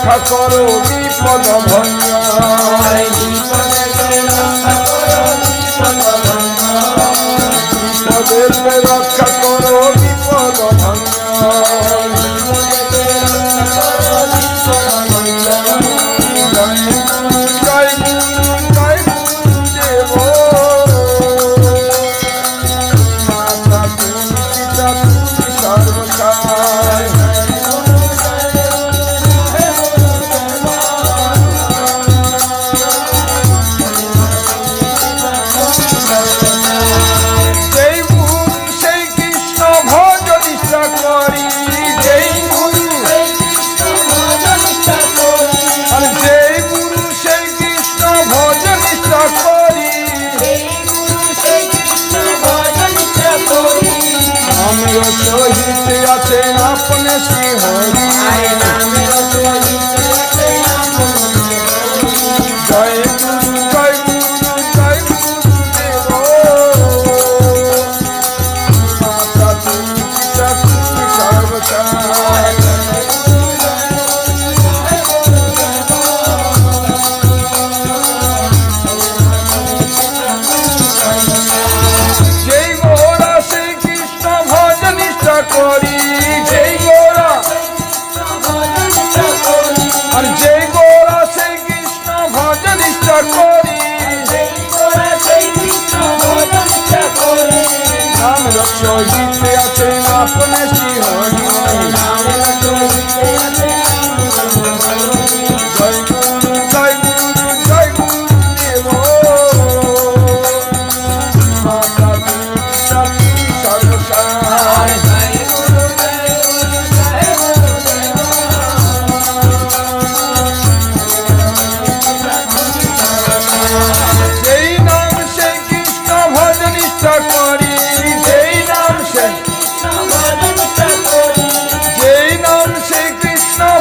রক্ষা করো বিপদ ভঞ্জন, বিপদেতে রক্ষা করো বিপদ ভঞ্জন, জয় গুরু জয় গুরুদেব, মাতা তুমি পিতা তুমি সর্বসায়, সহিত আছেন আপনে শ্রী হরি, জয় গুরু জয় গুরু জয় গুরুদেব, মাতা তুমি পিতা তুমি সর্বসায়, যেই গোরা শ্রীকৃষ্ণ ভজ নিষ্ঠা করি, যেই গোরা আর যেই গোরা শ্রীকৃষ্ণ ভজ নিষ্ঠা করি, নাম রক্ষিতে আছেন আপনে শ্রী হরি, জয় গুরু জয় গুরু জয় গুরুদেব, মাতা তুমি পিতা তুমি সর্বসায়, যেই নাম সে কৃষ্ণ ভজ নিষ্ঠা করি, যেই নাম সে কৃষ্ণ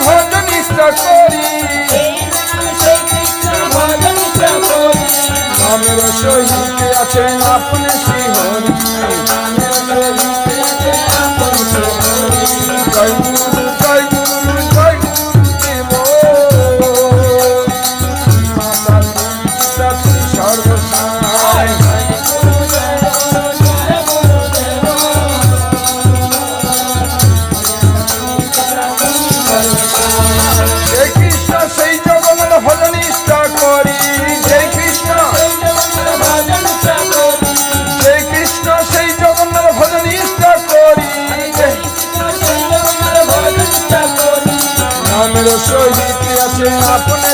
ভজ নিষ্ঠা করি, নামের সহিত আছেন আপনি শ্রী হরি, জয় গুরু জয় গুরু জয় গুরুদেব, মাতা তুমি পিতা তুমি সর্বসায়, যে কৃষ্ণ সেই জগন্নাথ ভজ নিষ্ঠা করি, যে কৃষ্ণ সেই জগন্নাথ ভজ নিষ্ঠা করি, নামের সহিত আছে আপনে